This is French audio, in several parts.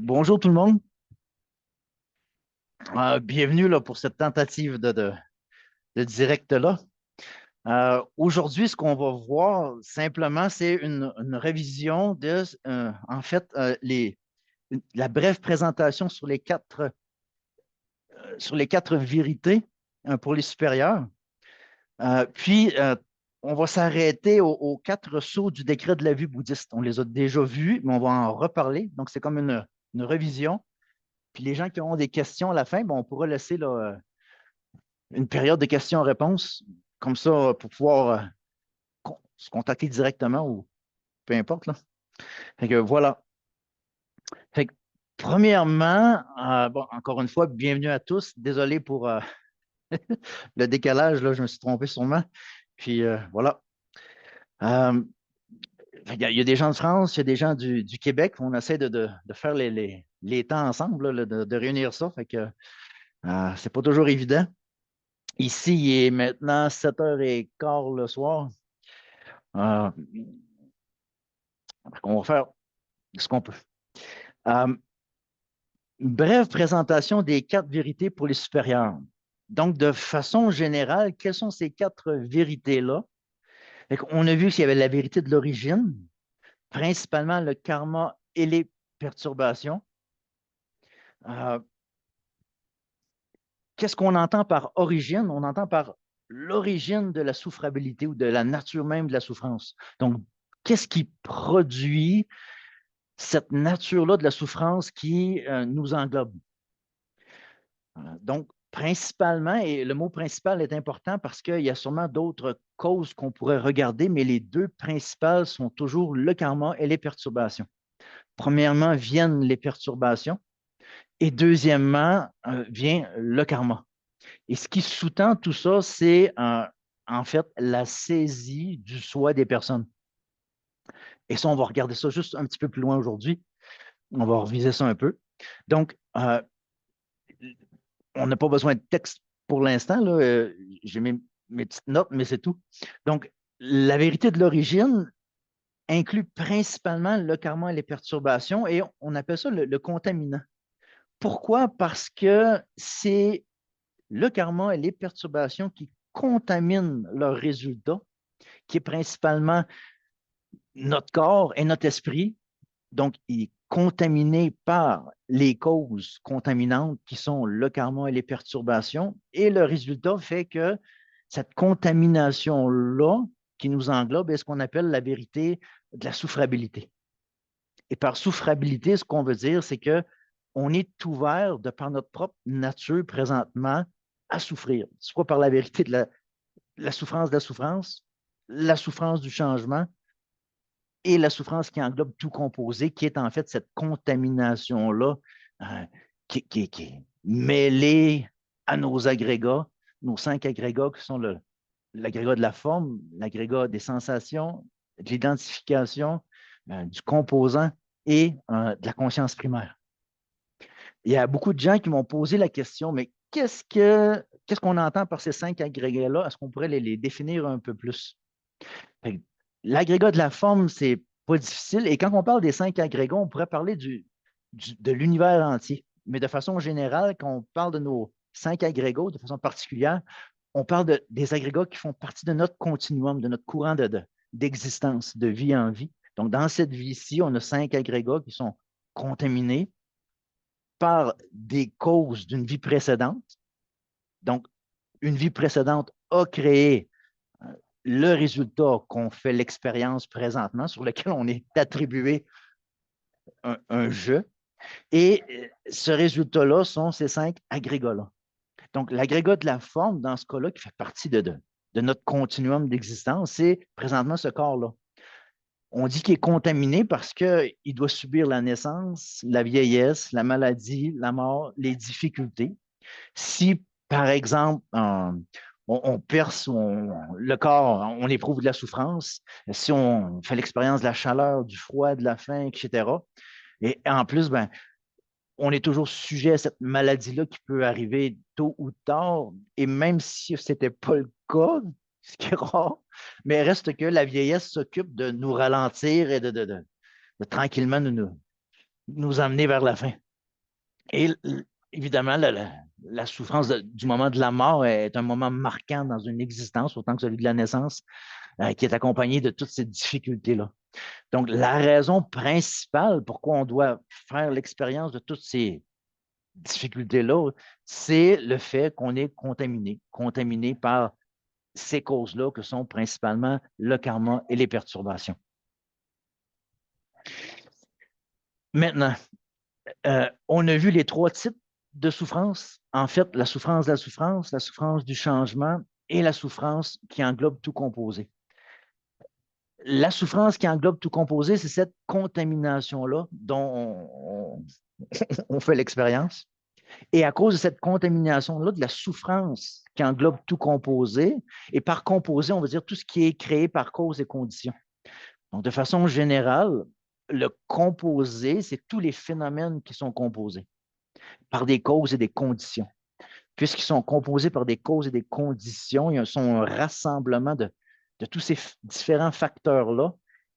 Bonjour tout le monde. Bienvenue là, pour cette tentative de direct-là. Aujourd'hui, ce qu'on va voir simplement, c'est une révision de, en fait, la brève présentation sur les quatre vérités pour les supérieurs. Puis, on va s'arrêter aux quatre sceaux du décret de la vie bouddhiste. On les a déjà vus, mais on va en reparler. Donc, c'est comme une révision. Puis les gens qui auront des questions à la fin, ben, on pourra laisser là, une période de questions-réponses, comme ça, pour pouvoir se contacter directement ou peu importe, là. Fait que voilà. Fait que, premièrement, bon, encore une fois, bienvenue à tous. Désolé pour le décalage, là, je me suis trompé sûrement. Puis voilà. Euh, il y a des gens de France, il y a des gens du Québec. On essaie de faire les temps ensemble, là, de réunir ça. Fait que c'est pas toujours évident. Ici, il est maintenant 7h15 le soir. Euh, on va faire ce qu'on peut. Euh, Brève présentation des quatre vérités pour les supérieurs. Donc, de façon générale, quelles sont ces quatre vérités-là? On a vu qu'il y avait la vérité de l'origine, principalement le karma et les perturbations. Euh, Qu'est-ce qu'on entend par origine? On entend par l'origine de la souffrabilité ou de la nature même de la souffrance. Donc, qu'est-ce qui produit cette nature-là de la souffrance qui nous englobe? Donc, principalement, et le mot principal est important parce qu'il y a sûrement d'autres causes qu'on pourrait regarder, mais les deux principales sont toujours le karma et les perturbations. Premièrement, viennent les perturbations et deuxièmement, vient le karma. Et ce qui sous-tend tout ça, c'est en fait la saisie du soi des personnes. Et ça, on va regarder ça juste un petit peu plus loin aujourd'hui. On va reviser ça un peu. Donc, on n'a pas besoin de texte pour l'instant. Là. J'ai mes petites notes, mais c'est tout. Donc, la vérité de l'origine inclut principalement le karma et les perturbations et on appelle ça le contaminant. Pourquoi? Parce que c'est le karma et les perturbations qui contaminent leurs résultats, qui est principalement notre corps et notre esprit. Donc, il est contaminé par les causes contaminantes qui sont le karma et les perturbations. Et le résultat fait que cette contamination-là qui nous englobe est ce qu'on appelle la vérité de la souffrabilité. Et par souffrabilité, ce qu'on veut dire, c'est que on est ouvert de par notre propre nature présentement à souffrir, soit par la vérité de la souffrance du changement, et la souffrance qui englobe tout composé, qui est en fait cette contamination-là euh, qui est mêlée à nos agrégats, nos cinq agrégats qui sont l'agrégat de la forme, l'agrégat des sensations, de l'identification, du composant et de la conscience primaire. Il y a beaucoup de gens qui m'ont posé la question, mais qu'est-ce qu'on entend par ces cinq agrégats-là? Est-ce qu'on pourrait les définir un peu plus? L'agrégat de la forme, c'est pas difficile. Et quand on parle des cinq agrégats, on pourrait parler de l'univers entier. Mais de façon générale, quand on parle de nos cinq agrégats, de façon particulière, on parle des agrégats qui font partie de notre continuum, de notre courant d'existence, de vie en vie. Donc, dans cette vie-ci, on a cinq agrégats qui sont contaminés par des causes d'une vie précédente. Donc, une vie précédente a créé le résultat qu'on fait l'expérience présentement, sur lequel on est attribué un jeu. Et ce résultat-là sont ces cinq agrégats-là. Donc, l'agrégat de la forme, dans ce cas-là, qui fait partie de notre continuum d'existence, c'est présentement ce corps-là. On dit qu'il est contaminé parce qu'il doit subir la naissance, la vieillesse, la maladie, la mort, les difficultés. Si, par exemple, on perce le corps, on éprouve de la souffrance, si on fait l'expérience de la chaleur, du froid, de la faim, etc. Et en plus, ben, on est toujours sujet à cette maladie-là qui peut arriver tôt ou tard. Et même si ce n'était pas le cas, ce qui est rare, mais reste que la vieillesse s'occupe de nous ralentir et de tranquillement nous amener vers la fin. Et évidemment, la souffrance du moment de la mort est un moment marquant dans une existence, autant que celui de la naissance, qui est accompagné de toutes ces difficultés-là. Donc, la raison principale pourquoi on doit faire l'expérience de toutes ces difficultés-là, c'est le fait qu'on est contaminé par ces causes-là que sont principalement le karma et les perturbations. Maintenant, on a vu les trois types de souffrance. En fait, la souffrance de la souffrance du changement et la souffrance qui englobe tout composé. La souffrance qui englobe tout composé, c'est cette contamination-là dont on fait l'expérience. Et à cause de cette contamination-là, de la souffrance qui englobe tout composé, et par composé, on veut dire tout ce qui est créé par cause et condition. Donc, de façon générale, le composé, c'est tous les phénomènes qui sont composés par des causes et des conditions. Puisqu'ils sont composés par des causes et des conditions, ils sont un rassemblement de tous ces différents facteurs-là,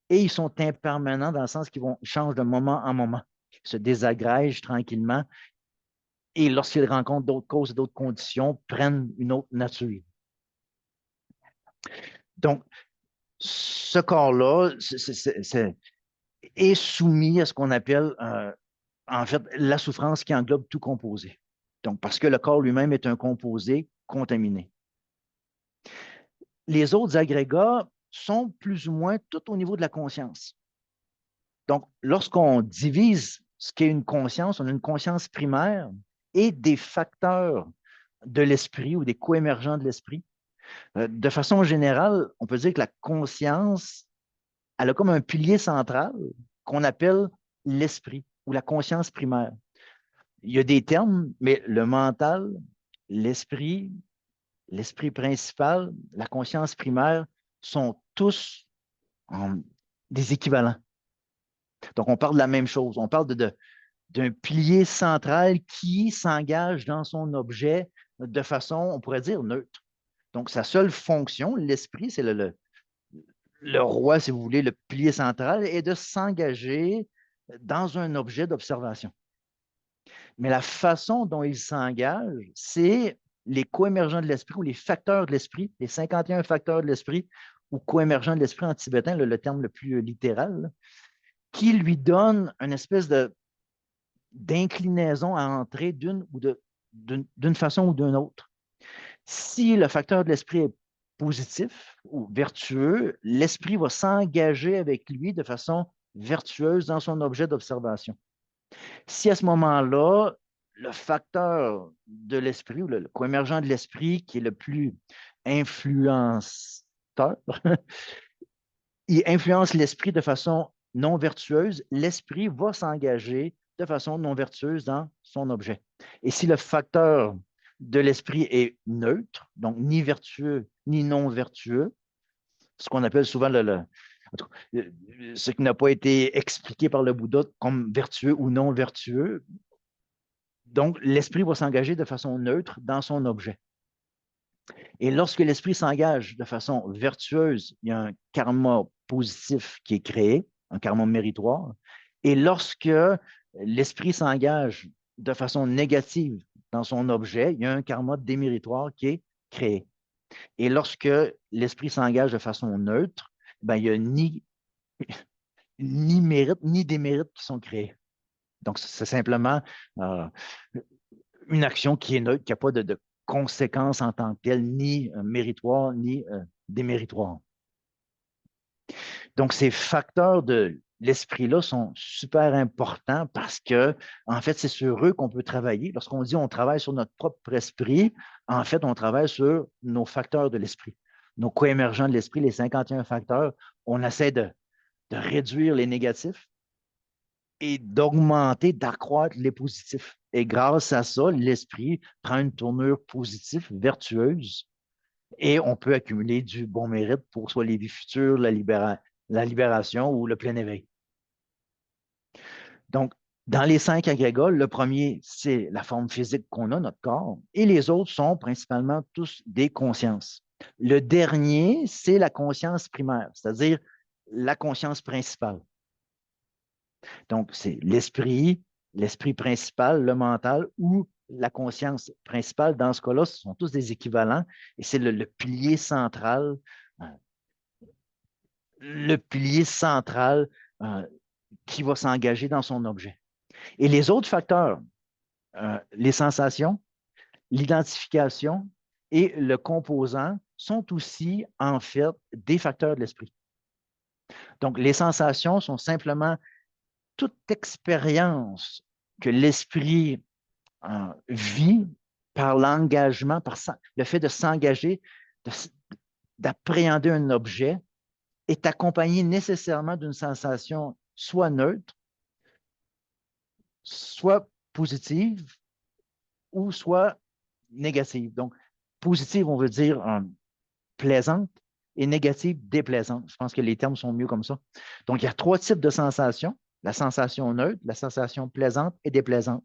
et ils sont impermanents dans le sens qu'ils changent de moment en moment, ils se désagrègent tranquillement, et lorsqu'ils rencontrent d'autres causes et d'autres conditions, prennent une autre nature. Donc, ce corps-là est soumis à ce qu'on appelle, en fait, la souffrance qui englobe tout composé. Donc, parce que le corps lui-même est un composé contaminé. Les autres agrégats sont plus ou moins tout au niveau de la conscience. Donc, lorsqu'on divise ce qu'est une conscience, on a une conscience primaire et des facteurs de l'esprit ou des coémergents de l'esprit. De façon générale, on peut dire que la conscience, elle a comme un pilier central qu'on appelle l'esprit ou la conscience primaire. Il y a des termes, mais le mental, l'esprit, l'esprit principal, la conscience primaire sont tous des équivalents. Donc, on parle de la même chose. On parle d'un pilier central qui s'engage dans son objet de façon, on pourrait dire, neutre. Donc, sa seule fonction, l'esprit, c'est le roi, si vous voulez, le pilier central, est de s'engager dans un objet d'observation. Mais la façon dont il s'engage, c'est les coémergents de l'esprit ou les facteurs de l'esprit, les 51 facteurs de l'esprit ou coémergents de l'esprit en tibétain, le terme le plus littéral, qui lui donne une espèce d'inclinaison à entrer d'une façon ou d'une autre. Si le facteur de l'esprit est positif ou vertueux, l'esprit va s'engager avec lui de façon vertueuse dans son objet d'observation. Si à ce moment-là, le facteur de l'esprit ou le coémergent de l'esprit qui est le plus influenceur, il influence l'esprit de façon non vertueuse, l'esprit va s'engager de façon non vertueuse dans son objet. Et si le facteur de l'esprit est neutre, donc ni vertueux ni non vertueux, ce qu'on appelle souvent ce qui n'a pas été expliqué par le Bouddha comme vertueux ou non vertueux, donc l'esprit va s'engager de façon neutre dans son objet. Et lorsque l'esprit s'engage de façon vertueuse, il y a un karma positif qui est créé, un karma méritoire. Et lorsque l'esprit s'engage de façon négative dans son objet, il y a un karma déméritoire qui est créé. Et lorsque l'esprit s'engage de façon neutre, ben, il n'y a ni mérite ni démérite qui sont créés. Donc, c'est simplement une action qui est neutre, qui n'a pas de conséquences en tant que telles, ni méritoire, ni déméritoire. Donc, ces facteurs de l'esprit-là sont super importants parce que, en fait, c'est sur eux qu'on peut travailler. Lorsqu'on dit on travaille sur notre propre esprit, en fait, on travaille sur nos facteurs de l'esprit, nos coémergents de l'esprit, les 51 facteurs. On essaie de réduire les négatifs et d'augmenter, d'accroître les positifs. Et grâce à ça, l'esprit prend une tournure positive, vertueuse, et on peut accumuler du bon mérite pour soit les vies futures, la libération ou le plein éveil. Donc, dans les 5 agrégats, le premier, c'est la forme physique qu'on a, notre corps, et les autres sont principalement tous des consciences. Le dernier, c'est la conscience primaire, c'est-à-dire la conscience principale. Donc, c'est l'esprit principal, le mental ou la conscience principale. Dans ce cas-là, ce sont tous des équivalents et c'est le pilier central, euh, le pilier central euh, qui va s'engager dans son objet. Et les autres facteurs, les sensations, l'identification et le composant sont aussi, en fait, des facteurs de l'esprit. Donc, les sensations sont simplement toute expérience que l'esprit vit par l'engagement, par le fait de s'engager, d'appréhender un objet, est accompagné nécessairement d'une sensation soit neutre, soit positive ou soit négative. Donc, positive, on veut dire plaisante et négative, déplaisante. Je pense que les termes sont mieux comme ça. Donc, il y a trois types de sensations, la sensation neutre, la sensation plaisante et déplaisante.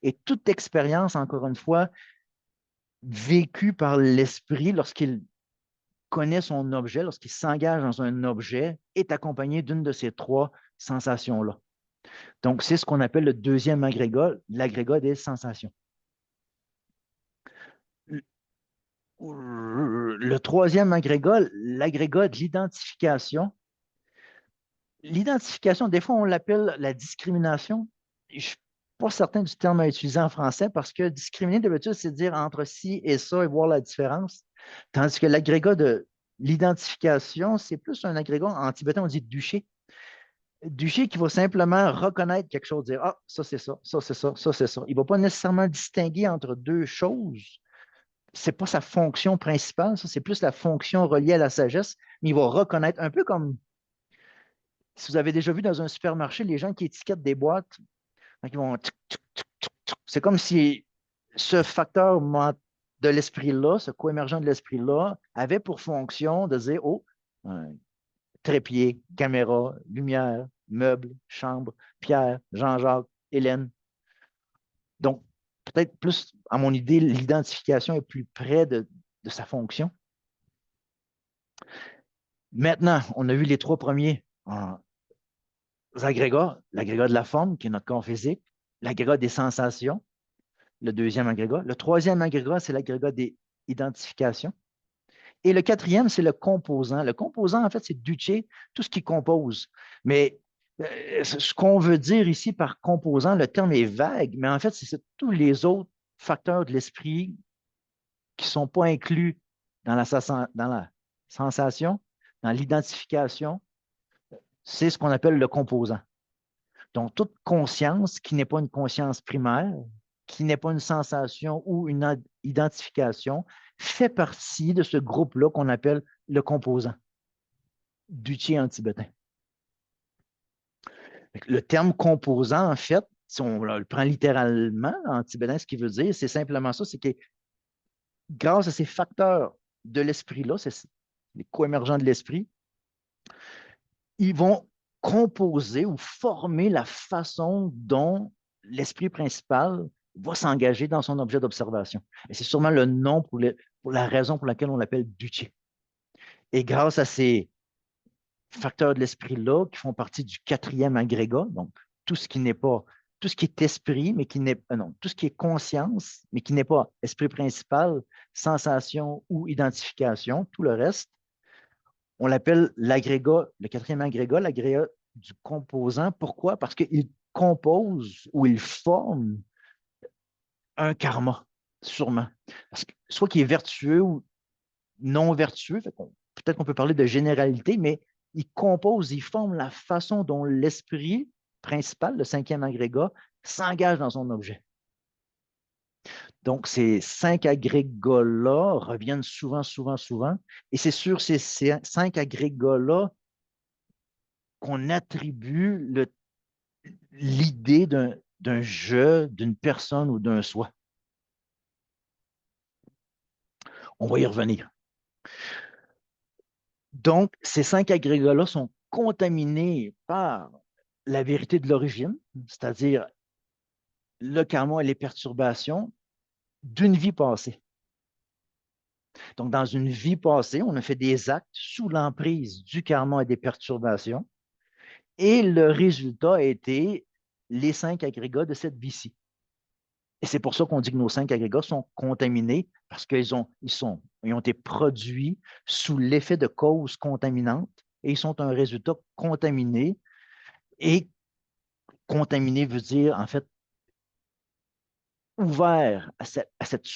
Et toute expérience, encore une fois, vécue par l'esprit lorsqu'il connaît son objet, lorsqu'il s'engage dans un objet, est accompagnée d'une de ces trois sensations-là. Donc, c'est ce qu'on appelle le deuxième agrégat, l'agrégat des sensations. Le troisième agrégat, l'agrégat de l'identification. L'identification, des fois, on l'appelle la discrimination. Je ne suis pas certain du terme à utiliser en français parce que discriminer, d'habitude, c'est dire entre ci et ça et voir la différence. Tandis que l'agrégat de l'identification, c'est plus un agrégat, en tibétain, on dit duché. Duché qui va simplement reconnaître quelque chose, dire ah, ça c'est ça, ça c'est ça, ça c'est ça. Il ne va pas nécessairement distinguer entre deux choses. Ce n'est pas sa fonction principale, ça, c'est plus la fonction reliée à la sagesse, mais il va reconnaître, un peu comme si vous avez déjà vu dans un supermarché les gens qui étiquettent des boîtes, ils vont c'est comme si ce facteur de l'esprit-là, ce co-émergent de l'esprit-là, avait pour fonction de dire oh, trépied, caméra, lumière, meubles, chambre, Pierre, Jean-Jacques, Hélène. Donc, peut-être plus, à mon idée, l'identification est plus près de sa fonction. Maintenant, on a vu les trois premiers agrégats. L'agrégat de la forme, qui est notre corps physique, l'agrégat des sensations, le deuxième agrégat. Le troisième agrégat, c'est l'agrégat des identifications. Et le quatrième, c'est le composant. Le composant, en fait, c'est Duché, tout ce qui compose. Mais ce qu'on veut dire ici par composant, le terme est vague, mais en fait, c'est tous les autres facteurs de l'esprit qui ne sont pas inclus dans la sensation, dans l'identification. C'est ce qu'on appelle le composant. Donc, toute conscience qui n'est pas une conscience primaire, qui n'est pas une sensation ou une identification, fait partie de ce groupe-là qu'on appelle le composant du Qi en tibétain. Le terme composant, en fait, si on le prend littéralement en tibétain, ce qu'il veut dire, c'est simplement ça, c'est que grâce à ces facteurs de l'esprit-là, c'est les co-émergents de l'esprit, ils vont composer ou former la façon dont l'esprit principal va s'engager dans son objet d'observation. Et c'est sûrement le nom pour la raison pour laquelle on l'appelle Duché. Et grâce à ces facteurs de l'esprit-là, qui font partie du quatrième agrégat, donc tout ce qui n'est pas, tout ce qui est esprit, mais qui n'est non, tout ce qui est conscience, mais qui n'est pas esprit principal, sensation ou identification, tout le reste, on l'appelle l'agrégat, le quatrième agrégat, l'agrégat du composant. Pourquoi? Parce qu'il compose ou il forme un karma, sûrement. Parce que, soit qu'il est vertueux ou non vertueux, peut-être qu'on peut parler de généralité, mais il compose, il forme la façon dont l'esprit principal, le cinquième agrégat, s'engage dans son objet. Donc, ces cinq agrégats-là reviennent souvent, souvent, souvent. Et c'est sur ces cinq agrégats-là qu'on attribue l'idée d'un je, d'une personne ou d'un soi. On va y revenir. Donc, ces cinq agrégats-là sont contaminés par la vérité de l'origine, c'est-à-dire le karma et les perturbations d'une vie passée. Donc, dans une vie passée, on a fait des actes sous l'emprise du karma et des perturbations. Et le résultat a été les 5 agrégats de cette vie-ci. Et c'est pour ça qu'on dit que nos 5 agrégats sont contaminés parce ils ont été produits sous l'effet de causes contaminantes et ils sont un résultat contaminé. Et contaminé veut dire, en fait, ouvert à cette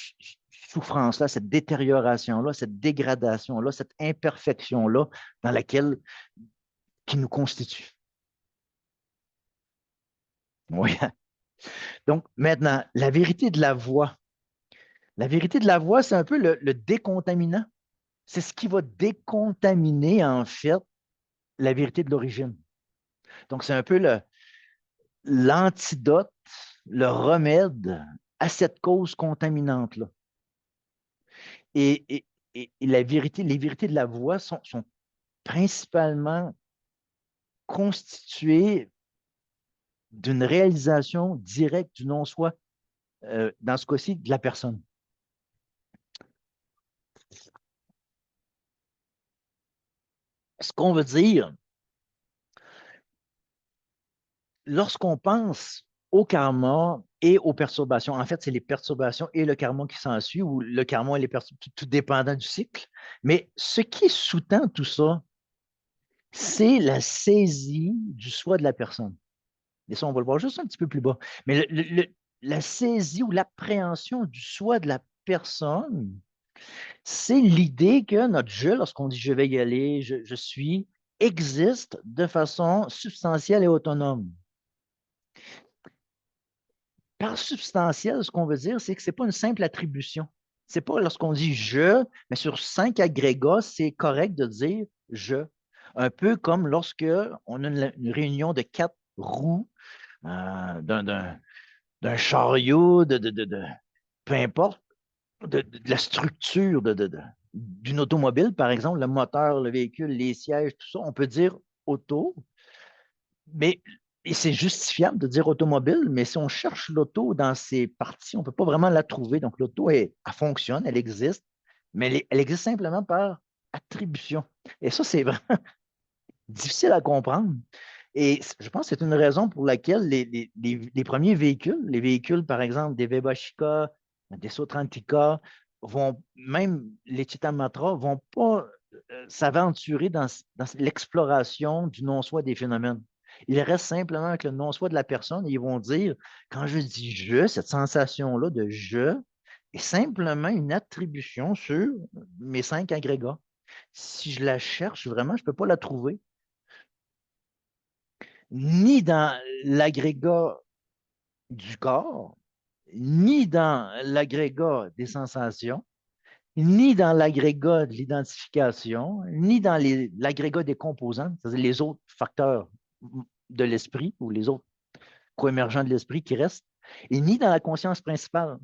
souffrance-là, cette détérioration-là, cette dégradation-là, cette imperfection-là dans laquelle qui nous constitue. Oui. Donc, maintenant, la vérité de la voix. La vérité de la voix, c'est un peu le décontaminant. C'est ce qui va décontaminer, en fait, la vérité de l'origine. Donc, c'est un peu l'antidote, le remède à cette cause contaminante-là. Et, et, et la vérité, les vérités de la voix sont principalement constituées d'une réalisation directe du non-soi, dans ce cas-ci, de la personne. Ce qu'on veut dire, lorsqu'on pense au karma et aux perturbations, en fait, c'est les perturbations et le karma qui s'ensuit, ou le karma et les perturbations, tout dépendant du cycle. Mais ce qui sous-tend tout ça, c'est la saisie du soi de la personne. Et ça, on va le voir juste un petit peu plus bas. Mais la saisie ou l'appréhension du soi de la personne, c'est l'idée que notre je, lorsqu'on dit je vais y aller, je suis, existe de façon substantielle et autonome. Par substantiel, ce qu'on veut dire, c'est que ce n'est pas une simple attribution. Ce n'est pas lorsqu'on dit je, mais sur 5 agrégats, c'est correct de dire je. Un peu comme lorsque on a une réunion de 4 roues d'un chariot, peu importe, de la structure d'une automobile, par exemple, le moteur, le véhicule, les sièges, tout ça, on peut dire auto, mais et c'est justifiable de dire automobile, mais si on cherche l'auto dans ses parties, on ne peut pas vraiment la trouver. Donc, l'auto, elle fonctionne, elle existe, mais elle existe simplement par attribution. Et ça, c'est vraiment difficile à comprendre. Et je pense que c'est une raison pour laquelle les premiers véhicules, les véhicules, par exemple, des Vebashika, des Sotrantika, même les Chitamatra, vont pas s'aventurer dans l'exploration du non-soi des phénomènes. Ils restent simplement avec le non-soi de la personne et ils vont dire, quand je dis je, cette sensation-là de je est simplement une attribution sur mes 5 agrégats. Si je la cherche vraiment, je ne peux pas la trouver ni dans l'agrégat du corps, ni dans l'agrégat des sensations, ni dans l'agrégat de l'identification, ni dans l'agrégat des composants, c'est-à-dire les autres facteurs de l'esprit ou les autres coémergents de l'esprit qui restent, et ni dans la conscience principale.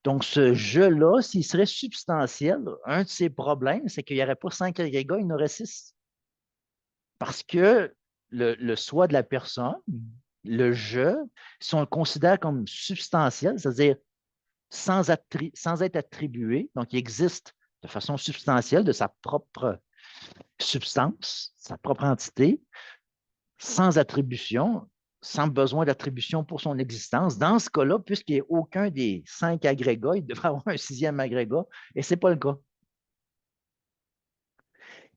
Donc, ce jeu-là, s'il serait substantiel, un de ses problèmes, c'est qu'il n'y aurait pas 5 agrégats, il y en aurait 6. Parce que le soi de la personne, le je, si on le considère comme substantiel, c'est-à-dire sans être attribué, donc il existe de façon substantielle de sa propre substance, sa propre entité, sans attribution, sans besoin d'attribution pour son existence. Dans ce cas-là, puisqu'il n'y a aucun des 5 agrégats, il devrait avoir un 6e agrégat, et ce n'est pas le cas.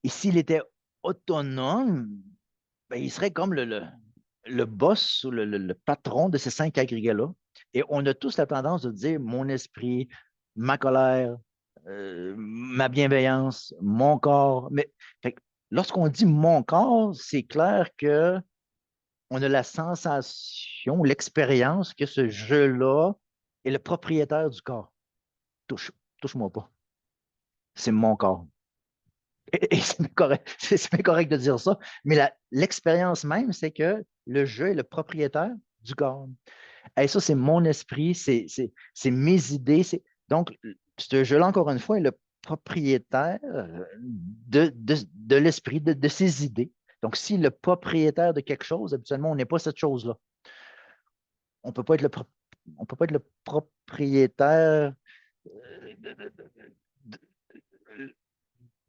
Et s'il était autonome, ben, il serait comme le boss ou le patron de ces 5 agrégats-là. Et on a tous la tendance de dire mon esprit, ma colère, ma bienveillance, mon corps. Mais lorsqu'on dit mon corps, c'est clair que on a la sensation, l'expérience que ce jeu-là est le propriétaire du corps. Touche-moi pas. C'est mon corps. Et c'est correct, c'est correct de dire ça, mais l'expérience même, c'est que le jeu est le propriétaire du corps. Et ça, c'est mon esprit, c'est mes idées. Donc, ce jeu-là, encore une fois, est le propriétaire de l'esprit, de ses idées. Donc, si le propriétaire de quelque chose, habituellement, on n'est pas cette chose-là. On ne peut pas être le propriétaire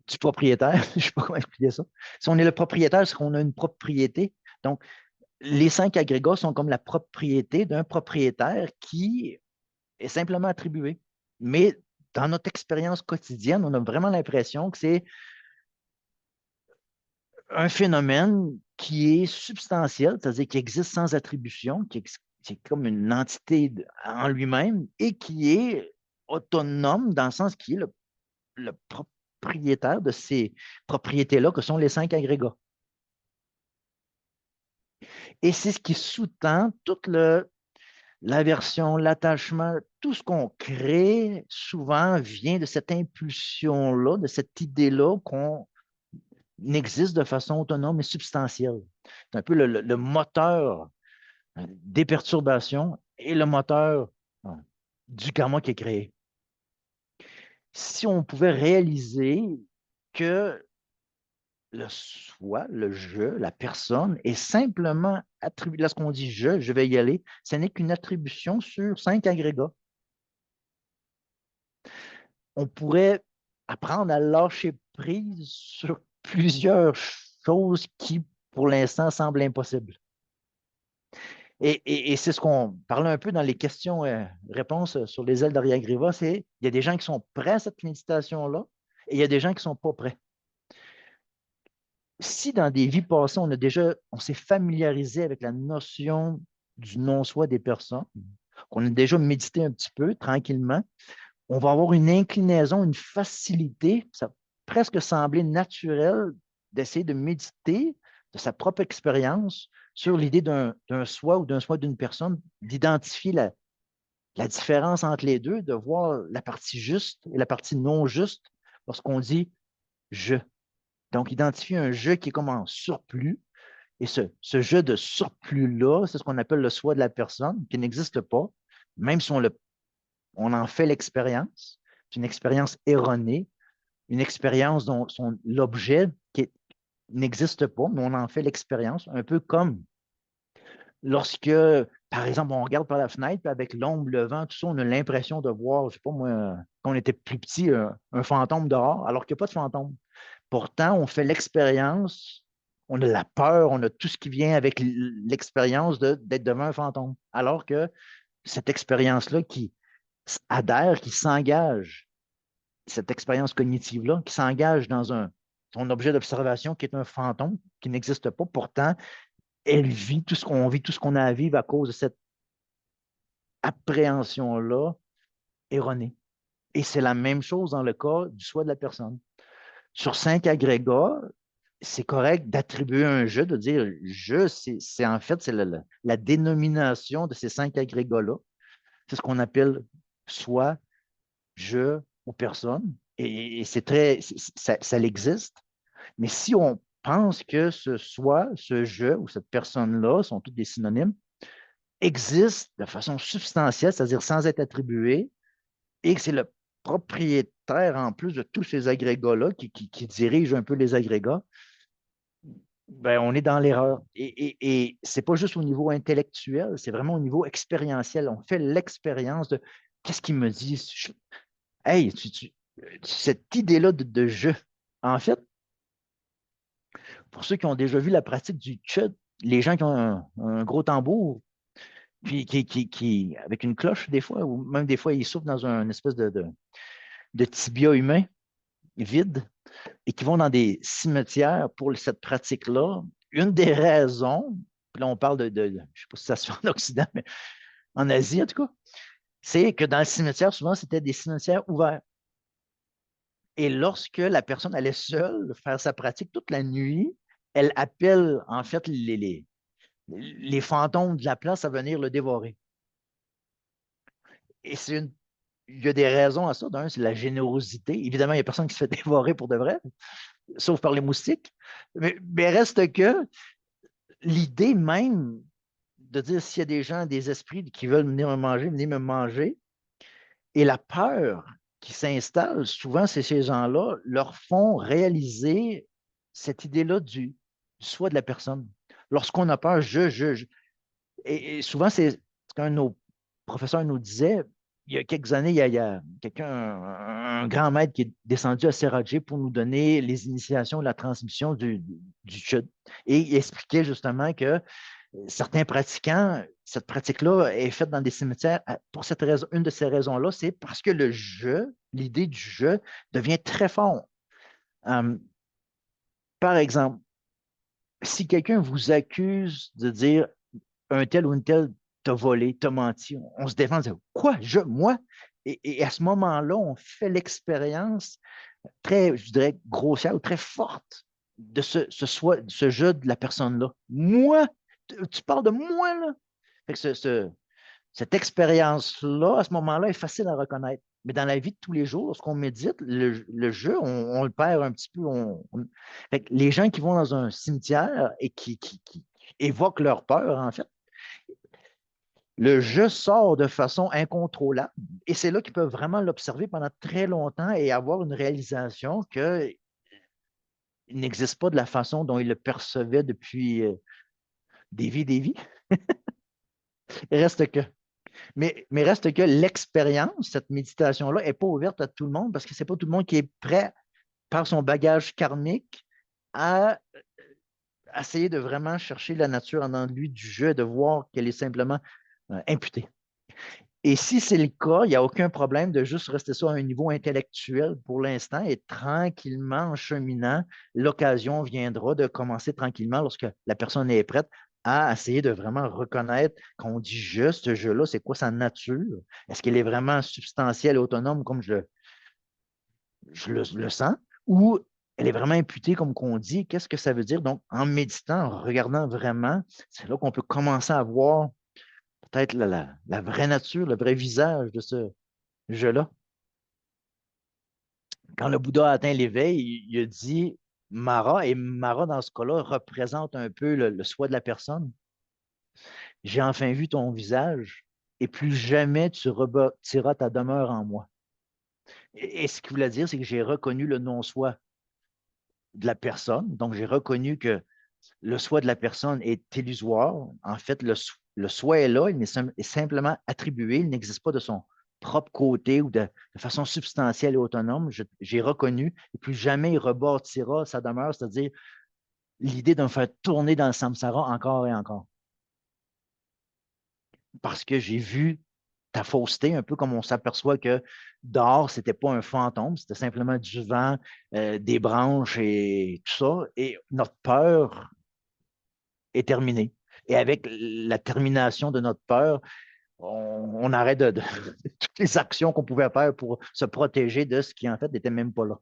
du propriétaire. Je ne sais pas comment expliquer ça. Si on est le propriétaire, c'est qu'on a une propriété. Donc, les 5 agrégats sont comme la propriété d'un propriétaire qui est simplement attribué. Mais dans notre expérience quotidienne, on a vraiment l'impression que c'est un phénomène qui est substantiel, c'est-à-dire qui existe sans attribution, qui est comme une entité en lui-même et qui est autonome dans le sens qu'il est le propriétaire de ces propriétés-là que sont les 5 agrégats. Et c'est ce qui sous-tend toute l'aversion, l'attachement, tout ce qu'on crée souvent vient de cette impulsion-là, de cette idée-là qu'on n'existe de façon autonome et substantielle. C'est un peu le moteur des perturbations et le moteur du karma qui est créé. Si on pouvait réaliser que le soi, le je, la personne est simplement attribué. Lorsqu'on dit je vais y aller, ce n'est qu'une attribution sur 5 agrégats. On pourrait apprendre à lâcher prise sur plusieurs choses qui, pour l'instant, semblent impossibles. Et c'est ce qu'on parlait un peu dans les questions-réponses sur les ailes d'Ariagriva, c'est il y a des gens qui sont prêts à cette méditation-là et il y a des gens qui ne sont pas prêts. Si dans des vies passées, on s'est familiarisé avec la notion du non-soi des personnes, qu'on a déjà médité un petit peu tranquillement, on va avoir une inclinaison, une facilité, ça presque sembler naturel d'essayer de méditer de sa propre expérience sur l'idée d'un soi ou d'un soi d'une personne, d'identifier la différence entre les deux, de voir la partie juste et la partie non juste lorsqu'on dit je. Donc, identifier un je qui est comme en surplus. Et ce jeu de surplus-là, c'est ce qu'on appelle le soi de la personne, qui n'existe pas, même si on en fait l'expérience. C'est une expérience erronée, une expérience dont l'objet n'existe pas, mais on en fait l'expérience, un peu comme lorsque, par exemple, on regarde par la fenêtre, puis avec l'ombre, le vent, tout ça, on a l'impression de voir, je ne sais pas moi, quand on était plus petit, un fantôme dehors, alors qu'il n'y a pas de fantôme. Pourtant, on fait l'expérience, on a la peur, on a tout ce qui vient avec l'expérience d'être devant un fantôme. Alors que cette expérience-là qui adhère, qui s'engage, cette expérience cognitive-là, qui s'engage dans son objet d'observation qui est un fantôme, qui n'existe pas, pourtant, elle vit tout ce qu'on vit, tout ce qu'on a à vivre à cause de cette appréhension-là erronée. Et c'est la même chose dans le cas du soi de la personne. Sur 5 agrégats, c'est correct d'attribuer un jeu, de dire je, c'est en fait c'est la dénomination de ces 5 agrégats-là. C'est ce qu'on appelle soi, je ou personne. Et c'est très, ça existe. Mais si on pense que ce soi, ce je ou cette personne-là sont tous des synonymes, existe de façon substantielle, c'est-à-dire sans être attribué, et que c'est le propriétaire en plus de tous ces agrégats-là qui dirige un peu les agrégats, ben, on est dans l'erreur. Et ce n'est pas juste au niveau intellectuel, c'est vraiment au niveau expérientiel. On fait l'expérience de qu'est-ce qu'il me dit? Hey, cette idée-là de jeu. En fait, pour ceux qui ont déjà vu la pratique du chud, les gens qui ont un gros tambour, puis avec une cloche des fois, ou même des fois, ils souffrent dans une espèce de tibia humain vide et qui vont dans des cimetières pour cette pratique-là. Une des raisons, puis là on parle je ne sais pas si ça se fait en Occident, mais en Asie en tout cas, c'est que dans le cimetière, souvent, c'était des cimetières ouverts. Et lorsque la personne allait seule faire sa pratique toute la nuit, elle appelle en fait les fantômes de la place à venir le dévorer. Et il y a des raisons à ça. D'un, c'est la générosité. Évidemment, il n'y a personne qui se fait dévorer pour de vrai, sauf par les moustiques. Mais reste que l'idée même de dire s'il y a des gens, des esprits qui veulent venir me manger, venez me manger, et la peur qui s'installe, souvent, c'est ces gens-là leur font réaliser cette idée-là du soi de la personne. Lorsqu'on a peur, je. Et souvent, c'est ce qu'un de nos professeurs nous disait, il y a quelques années, il y a quelqu'un, un grand maître qui est descendu à Serradji pour nous donner les initiations, la transmission du chud. Et il expliquait justement que certains pratiquants, cette pratique-là est faite dans des cimetières pour cette raison. Une de ces raisons-là, c'est parce que le jeu, l'idée du jeu devient très fort. Euh, Par exemple, si quelqu'un vous accuse de dire un tel ou une telle t'a volé, t'a menti, on se défend, on dit quoi, moi? Et à ce moment-là, on fait l'expérience très, je dirais, grossière ou très forte de ce jeu de la personne-là. Moi, tu parles de moi, là? Fait que cette expérience-là, à ce moment-là, est facile à reconnaître. Mais dans la vie de tous les jours, lorsqu'on médite, le jeu, on le perd un petit peu. Fait que les gens qui vont dans un cimetière et qui évoquent leur peur, en fait, le jeu sort de façon incontrôlable et c'est là qu'ils peuvent vraiment l'observer pendant très longtemps et avoir une réalisation qu'il n'existe pas de la façon dont ils le percevaient depuis des vies, des vies. Reste que. Mais reste que l'expérience, cette méditation-là, n'est pas ouverte à tout le monde parce que c'est pas tout le monde qui est prêt par son bagage karmique à essayer de vraiment chercher la nature en lui du jeu et de voir qu'elle est simplement imputée. Et si c'est le cas, il n'y a aucun problème de juste rester ça à un niveau intellectuel pour l'instant et tranquillement, en cheminant, l'occasion viendra de commencer tranquillement lorsque la personne est prête à essayer de vraiment reconnaître quand on dit je, ce jeu-là, c'est quoi sa nature? Est-ce qu'elle est vraiment substantielle et autonome comme je le sens? Ou elle est vraiment imputée comme qu'on dit? Qu'est-ce que ça veut dire? Donc, en méditant, en regardant vraiment, c'est là qu'on peut commencer à voir peut-être la vraie nature, le vrai visage de ce jeu-là. Quand le Bouddha a atteint l'éveil, il a dit Mara, et Mara, dans ce cas-là, représente un peu le soi de la personne. J'ai enfin vu ton visage, et plus jamais tu rebâtiras ta demeure en moi. Et ce qu'il voulait dire, c'est que j'ai reconnu le non-soi de la personne. Donc, j'ai reconnu que le soi de la personne est illusoire. En fait, le soi est là, il est simplement attribué, il n'existe pas de son propre côté ou de façon substantielle et autonome. J'ai reconnu, et plus jamais il rebâtira sa demeure, c'est-à-dire l'idée de me faire tourner dans le samsara encore et encore. Parce que j'ai vu ta fausseté, un peu comme on s'aperçoit que dehors, ce n'était pas un fantôme, c'était simplement du vent, des branches et tout ça. Et notre peur est terminée. Et avec la termination de notre peur, on arrête toutes les actions qu'on pouvait faire pour se protéger de ce qui, en fait, n'était même pas là.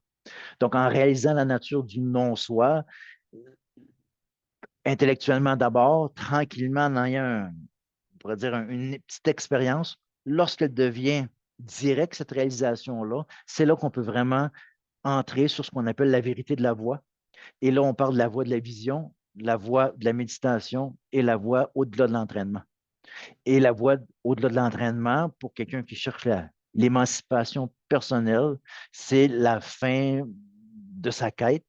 Donc, en réalisant la nature du non-soi, intellectuellement d'abord, tranquillement, en ayant, on pourrait dire, une petite expérience, lorsqu'elle devient directe, cette réalisation-là, c'est là qu'on peut vraiment entrer sur ce qu'on appelle la vérité de la voie. Et là, on parle de la voie de la vision, la voie de la méditation et la voie au-delà de l'entraînement. Et la voie au-delà de l'entraînement, pour quelqu'un qui cherche l'émancipation personnelle, c'est la fin de sa quête.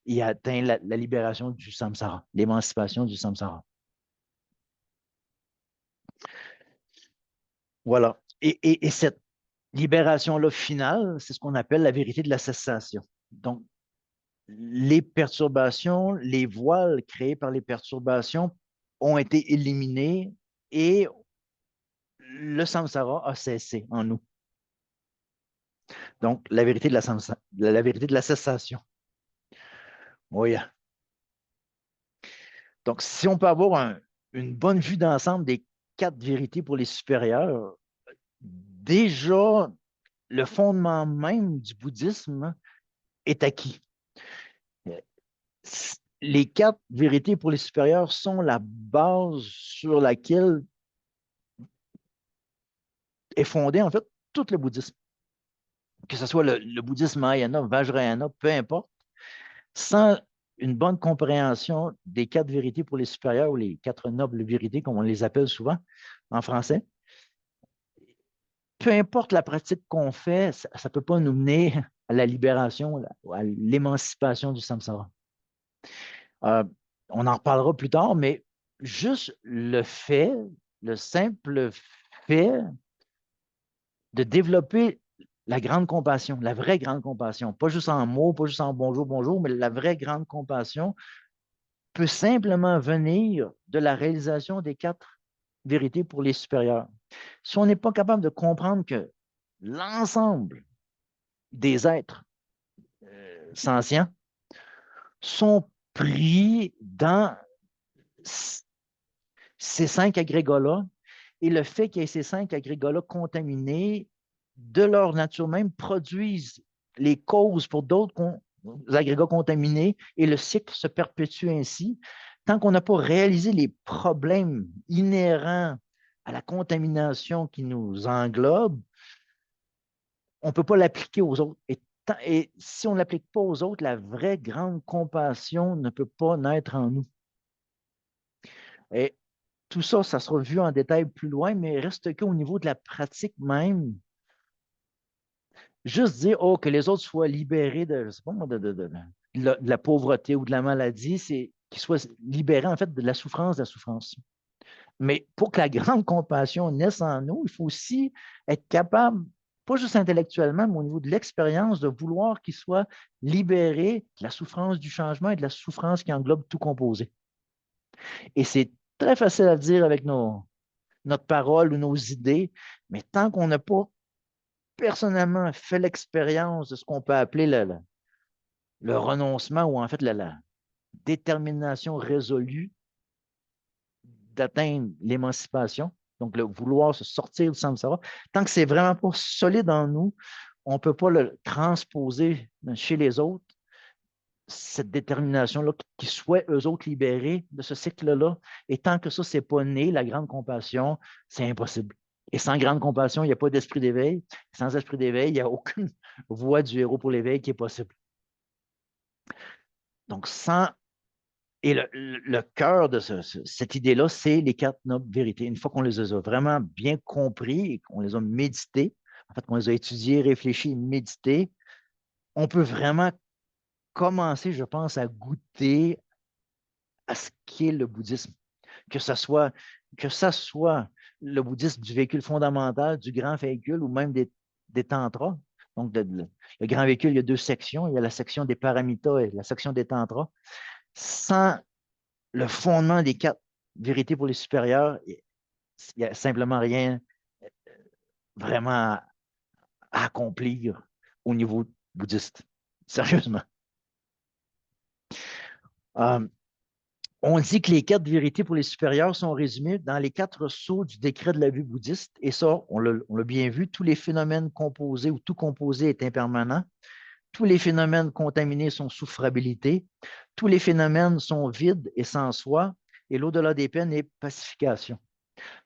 Il atteint la libération du samsara, l'émancipation du samsara. Voilà. Et cette libération-là finale, c'est ce qu'on appelle la vérité de la cessation. Donc, les perturbations, les voiles créés par les perturbations ont été éliminés et le samsara a cessé en nous. Donc, la vérité de la cessation. Oui. Donc, si on peut avoir une bonne vue d'ensemble des 4 vérités pour les supérieurs, déjà, le fondement même du bouddhisme est acquis. Les 4 vérités pour les supérieurs sont la base sur laquelle est fondé, en fait, tout le bouddhisme. Que ce soit le bouddhisme Mahayana, Vajrayana, peu importe, sans une bonne compréhension des 4 vérités pour les supérieurs ou les 4 nobles vérités, comme on les appelle souvent en français, peu importe la pratique qu'on fait, ça ne peut pas nous mener à la libération, à l'émancipation du samsara. Euh, on en reparlera plus tard, mais juste le simple fait de développer la grande compassion, la vraie grande compassion, pas juste en mots, pas juste en bonjour, bonjour, mais la vraie grande compassion peut simplement venir de la réalisation des quatre vérités pour les supérieurs. Si on n'est pas capable de comprendre que l'ensemble des êtres sentients sont pris dans ces cinq agrégats-là, et le fait qu'il y ait ces cinq agrégats-là contaminés, de leur nature même, produisent les causes pour d'autres agrégats contaminés, et le cycle se perpétue ainsi. Tant qu'on n'a pas réalisé les problèmes inhérents à la contamination qui nous englobe, on ne peut pas l'appliquer aux autres. Et si on ne l'applique pas aux autres, la vraie grande compassion ne peut pas naître en nous. Et tout ça, ça sera vu en détail plus loin, mais reste qu'au niveau de la pratique même, juste dire oh, que les autres soient libérés de, je sais pas moi, de la pauvreté ou de la maladie, c'est qu'ils soient libérés en fait de la souffrance, de la souffrance. Mais pour que la grande compassion naisse en nous, il faut aussi être capable, pas juste intellectuellement, mais au niveau de l'expérience, de vouloir qu'ils soient libérés de la souffrance du changement et de la souffrance qui englobe tout composé. Et c'est très facile à dire avec notre parole ou nos idées, mais tant qu'on n'a pas personnellement fait l'expérience de ce qu'on peut appeler le renoncement ou en fait la détermination résolue d'atteindre l'émancipation, donc le vouloir se sortir du samsara, tant que c'est vraiment pas solide en nous, on ne peut pas le transposer chez les autres, cette détermination-là, qui soient eux autres libérés de ce cycle-là. Et tant que ça, c'est pas né, la grande compassion, c'est impossible. Et sans grande compassion, il n'y a pas d'esprit d'éveil. Sans esprit d'éveil, il n'y a aucune voie du héros pour l'éveil qui est possible. Donc, sans. Et le cœur de cette idée-là, c'est les quatre nobles vérités. Une fois qu'on les a vraiment bien compris et qu'on les a médités, en fait, qu'on les a étudiés, réfléchis, médités, on peut vraiment commencer, je pense, à goûter à ce qu'est le bouddhisme. Que ça soit le bouddhisme du véhicule fondamental, du grand véhicule ou même des tantras. Donc, le grand véhicule, il y a deux sections. Il y a la section des paramitas et la section des tantras. Sans le fondement des quatre vérités pour les supérieurs, il n'y a simplement rien vraiment à accomplir au niveau bouddhiste. Sérieusement. Euh, On dit que les quatre vérités pour les supérieurs sont résumées dans les quatre sceaux du décret de la vue bouddhiste. Et ça, on l'a bien vu, tous les phénomènes composés ou tout composé est impermanent. Tous les phénomènes contaminés sont souffrabilité. Tous les phénomènes sont vides et sans soi. Et l'au-delà des peines est pacification.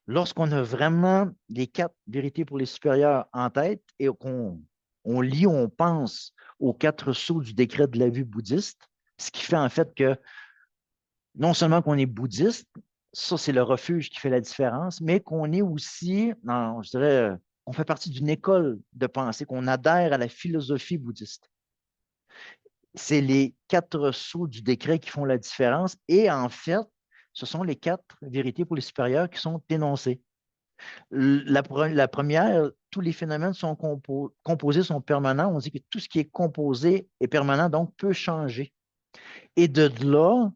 Lorsqu'on a vraiment les quatre vérités pour les supérieurs en tête et qu'on lit, on pense aux quatre sceaux du décret de la vue bouddhiste, ce qui fait en fait que non seulement qu'on est bouddhiste, ça c'est le refuge qui fait la différence, mais qu'on est aussi, non, je dirais, on fait partie d'une école de pensée, qu'on adhère à la philosophie bouddhiste. C'est les quatre sceaux du décret qui font la différence et en fait, ce sont les quatre vérités pour les supérieurs qui sont énoncées. La première, tous les phénomènes sont composés, sont permanents. On dit que tout ce qui est composé est permanent, donc peut changer. Et de là,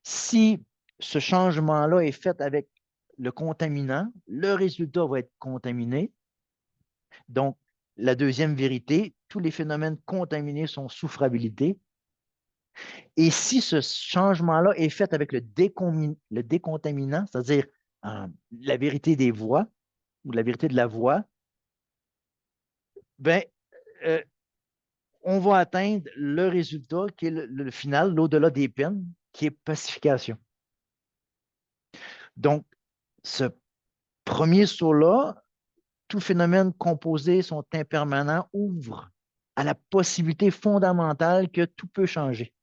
si ce changement-là est fait avec le contaminant, le résultat va être contaminé. Donc, la deuxième vérité, tous les phénomènes contaminés sont souffrabilité. Et si ce changement-là est fait avec le décontaminant, c'est-à-dire la vérité des voies ou la vérité de la voie, ben, euh, on va atteindre le résultat qui est le final, l'au-delà des peines, qui est pacification. Donc, ce premier saut-là, tout phénomène composé sont impermanents, ouvre à la possibilité fondamentale que tout peut changer.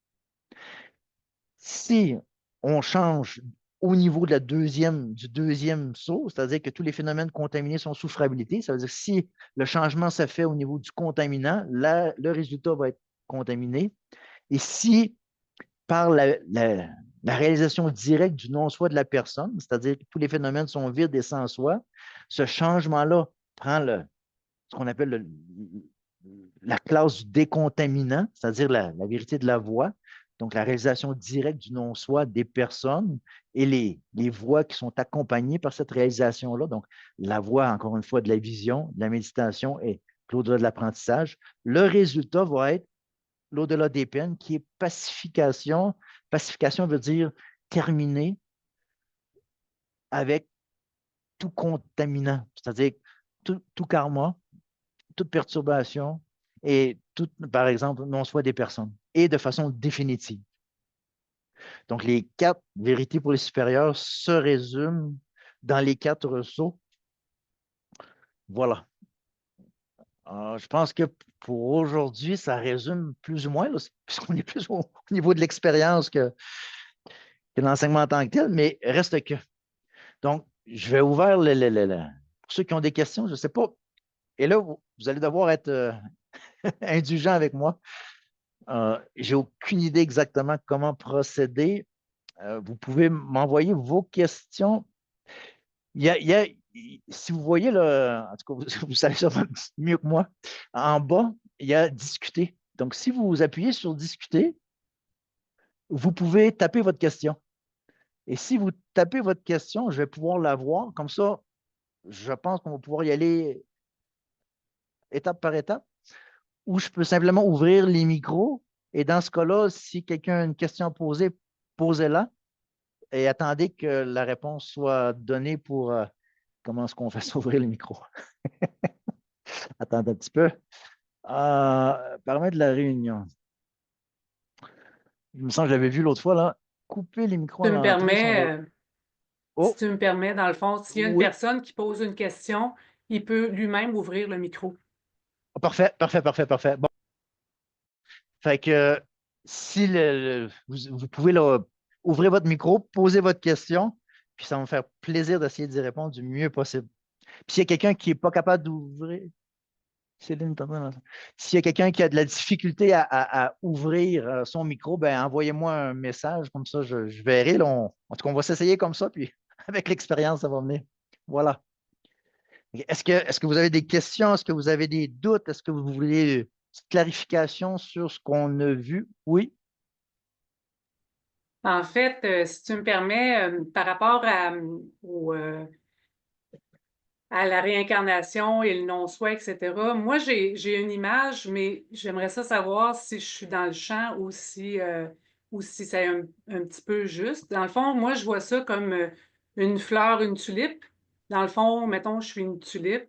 Si on change au niveau du deuxième saut, c'est-à-dire que tous les phénomènes contaminés sont souffrabilité, ça veut dire que si le changement se fait au niveau du contaminant, le résultat va être contaminé. Et si par la réalisation directe du non-soi de la personne, c'est-à-dire que tous les phénomènes sont vides et sans soi, ce changement-là prend ce qu'on appelle la classe du décontaminant, c'est-à-dire la vérité de la voix, donc la réalisation directe du non-soi des personnes et les voix qui sont accompagnées par cette réalisation-là. Donc, la voix, encore une fois, de la vision, de la méditation et l'au-delà de l'apprentissage. Le résultat va être l'au-delà des peines, qui est pacification. Pacification veut dire terminer avec tout contaminant, c'est-à-dire tout karma, toute perturbation et tout, par exemple, non-soi des personnes, et de façon définitive. Donc, les 4 vérités pour les supérieurs se résument dans les 4 ressources. Voilà. Je pense que pour aujourd'hui, ça résume plus ou moins, là, puisqu'on est plus au niveau de l'expérience que l'enseignement en tant que tel, mais reste que. Donc, je vais ouvrir pour ceux qui ont des questions, je ne sais pas. Et là, vous allez devoir être indulgent avec moi. J'ai aucune idée exactement comment procéder. Vous pouvez m'envoyer vos questions. Si vous voyez, là, en tout cas, vous savez ça mieux que moi, en bas, il y a discuter. Donc, si vous appuyez sur discuter, vous pouvez taper votre question. Et si vous tapez votre question, je vais pouvoir la voir. Comme ça, je pense qu'on va pouvoir y aller étape par étape. Ou je peux simplement ouvrir les micros. Et dans ce cas-là, si quelqu'un a une question à poser, posez-la et attendez que la réponse soit donnée pour comment est-ce qu'on fait s'ouvrir le micro. Attendez un petit peu. Paramètres de la réunion. Il me semble que je l'avais vu l'autre fois, là. Couper les micros Tu à me l'entrée sont de. permets, si Oh, tu me permets, dans le fond, s'il y a une oui. personne qui pose une question, il peut lui-même ouvrir le micro. Parfait, parfait, parfait, parfait. Bon. Fait que si vous pouvez là, ouvrir votre micro, poser votre question, puis ça va me faire plaisir d'essayer d'y répondre du mieux possible. Puis s'il y a quelqu'un qui n'est pas capable d'ouvrir, Céline, s'il y a quelqu'un qui a de la difficulté à ouvrir son micro, ben envoyez-moi un message, comme ça je verrai. Là, en tout cas, on va s'essayer comme ça, puis avec l'expérience, ça va venir. Voilà. Est-ce que vous avez des questions? Est-ce que vous avez des doutes? Est-ce que vous voulez une petite clarification sur ce qu'on a vu? Oui. En fait, si tu me permets, par rapport à la réincarnation et le non-soi, etc., moi, j'ai une image, mais j'aimerais ça savoir si je suis dans le champ ou si c'est un petit peu juste. Dans le fond, moi, je vois ça comme une fleur, une tulipe. Dans le fond, mettons, je suis une tulipe,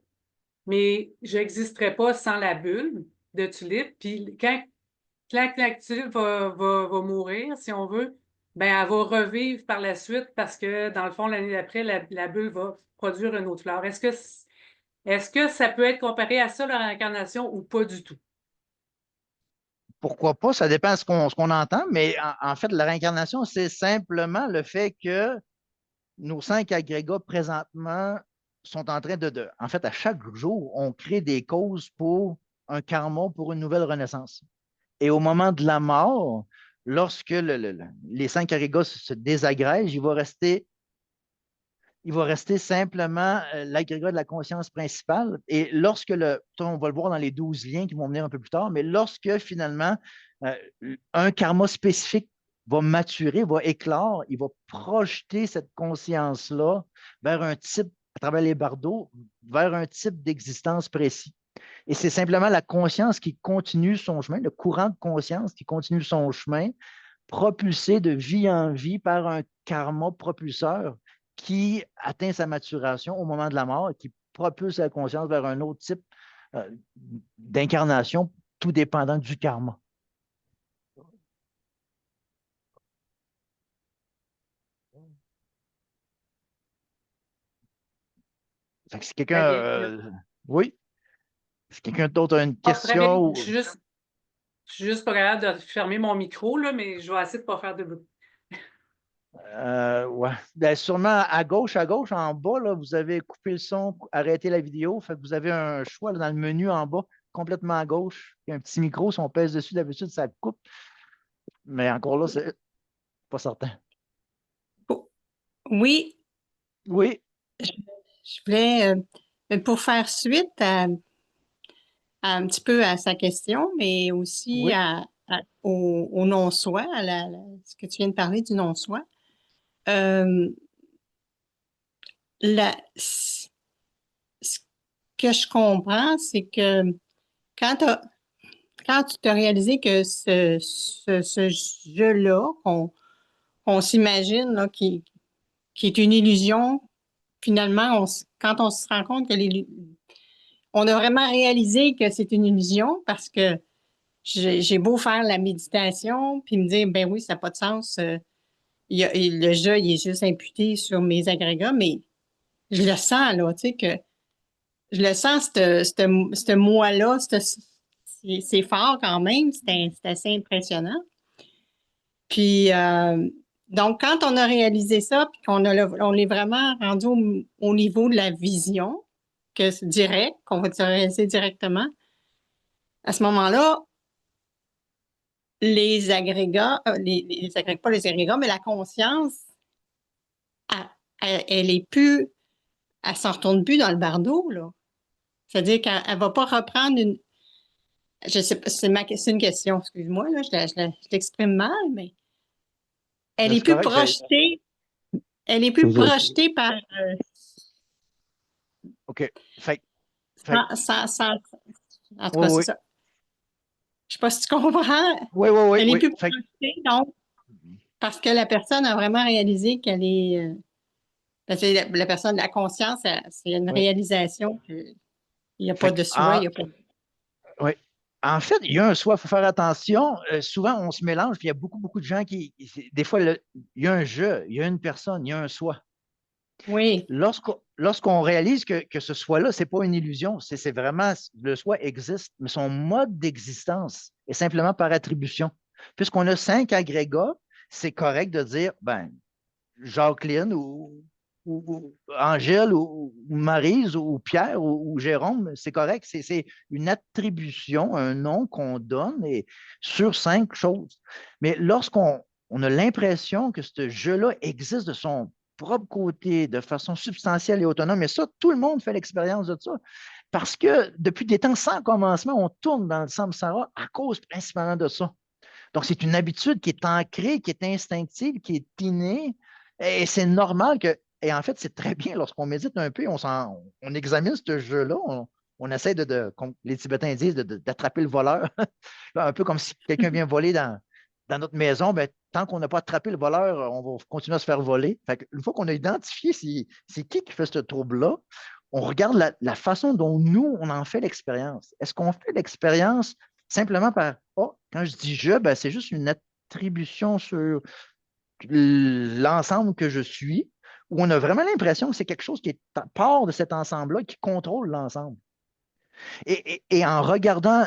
mais je n'existerais pas sans la bulle de tulipe. Puis quand la tulipe va mourir, si on veut, ben elle va revivre par la suite parce que, dans le fond, l'année d'après, la bulle va produire une autre fleur. Est-ce que ça peut être comparé à ça, la réincarnation, ou pas du tout? Pourquoi pas? Ça dépend de ce qu'on entend, mais en fait, la réincarnation, c'est simplement le fait que nos 5 agrégats présentement sont en train en fait, à chaque jour, on crée des causes pour un karma, pour une nouvelle renaissance. Et au moment de la mort, lorsque les 5 agrégats se désagrègent, il va rester simplement l'agrégat de la conscience principale. Et on va le voir dans les 12 liens qui vont venir un peu plus tard, mais lorsque finalement euh, un karma spécifique va maturer, va éclore, il va projeter cette conscience-là vers un type, à travers les bardeaux, vers un type d'existence précis. Et c'est simplement la conscience qui continue son chemin, le courant de conscience qui continue son chemin, propulsé de vie en vie par un karma propulseur qui atteint sa maturation au moment de la mort et qui propulse la conscience vers un autre type euh, d'incarnation, tout dépendant du karma. Fait que si quelqu'un, Très bien. oui, si quelqu'un d'autre a une Ah, très bien. question, Je suis juste pas capable de fermer mon micro, là, mais je vais essayer de ne pas faire de bruit. ouais. Ben, sûrement à gauche, en bas, là, vous avez coupé le son, arrêté la vidéo. Fait que vous avez un choix là, dans le menu en bas, complètement à gauche. Il y a un petit micro, si on pèse dessus, d'habitude, ça coupe. Mais encore là, c'est pas certain. Oh, oui, Oui, je voulais, pour faire suite un petit peu à sa question, mais aussi Oui. au non-soi, ce que tu viens de parler du non-soi. Euh, ce que je comprends, c'est que quand, quand tu t'as réalisé que ce jeu-là, qu'on s'imagine, là, qui est une illusion, finalement, quand on se rend compte que on a vraiment réalisé que c'est une illusion parce que j'ai beau faire la méditation puis me dire, ben oui, ça n'a pas de sens. Le jeu, il est juste imputé sur mes agrégats, mais je le sens, là, tu sais, que je le sens, ce moi-là, c'est fort quand même, c'est assez impressionnant. Puis, donc, quand on a réalisé ça, puis on est vraiment rendu au niveau de la vision, que c'est direct, qu'on va se réaliser directement, à ce moment-là, les agrégats, pas les agrégats, mais la conscience, elle est plus, elle s'en retourne plus dans le bardeau, là. C'est-à-dire qu'elle ne va pas reprendre je sais pas, c'est une question, excuse-moi, là, je l'exprime mal, mais elle Ben, est c'est plus correct. projetée, elle est Je plus vous ai- projetée par, OK. Fait, en tout oui, cas, c'est oui. ça. Je sais pas si tu comprends. Oui, oui, oui, Elle est oui. plus projetée, donc, parce que la personne a vraiment réalisé qu'elle est, parce que la personne, la conscience, c'est une Oui. réalisation qu'il n'y a pas Fait que, de soi, il n'y a pas de... oui. En fait, il y a un soi, il faut faire attention. Souvent, on se mélange, puis il y a beaucoup, beaucoup de gens des fois, il y a un je, il y a une personne, il y a un soi. Oui, Lorsqu'on réalise que ce soi-là, ce n'est pas une illusion, c'est vraiment, le soi existe, mais son mode d'existence est simplement par attribution. Puisqu'on a 5 agrégats, c'est correct de dire, ben, Jacqueline ou Angèle ou Maryse ou Pierre ou Jérôme, c'est correct. C'est une attribution, un nom qu'on donne sur 5 choses. Mais lorsqu'on a l'impression que ce jeu-là existe de son propre côté, de façon substantielle et autonome, et ça, tout le monde fait l'expérience de ça. Parce que depuis des temps sans commencement, on tourne dans le samsara à cause principalement de ça. Donc, c'est une habitude qui est ancrée, qui est instinctive, qui est innée. Et c'est normal que, et en fait, c'est très bien lorsqu'on médite un peu, on examine ce jeu-là, on essaie comme les Tibétains disent, d'attraper le voleur. Un peu comme si quelqu'un vient voler dans notre maison, ben, tant qu'on n'a pas attrapé le voleur, on va continuer à se faire voler. Fait une fois qu'on a identifié c'est qui fait ce trouble-là, on regarde la façon dont nous, on en fait l'expérience. Est-ce qu'on fait l'expérience simplement par oh, quand je dis je, ben, c'est juste une attribution sur l'ensemble que je suis, où on a vraiment l'impression que c'est quelque chose qui est part de cet ensemble-là qui contrôle l'ensemble. Et en regardant,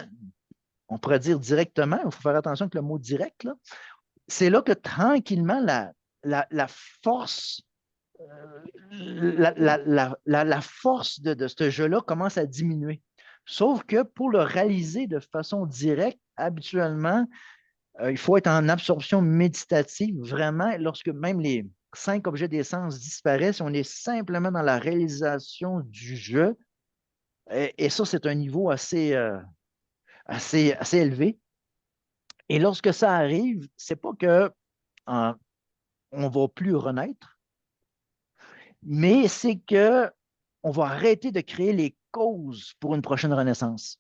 on pourrait dire directement, il faut faire attention avec le mot direct, c'est là que tranquillement la force, la force de ce jeu-là commence à diminuer. Sauf que pour le réaliser de façon directe, habituellement, il faut être en absorption méditative, vraiment, lorsque même les 5 objets des sens disparaissent, on est simplement dans la réalisation du jeu. Et ça, c'est un niveau assez élevé. Et lorsque ça arrive, c'est pas que on ne va plus renaître, mais c'est que on va arrêter de créer les causes pour une prochaine renaissance.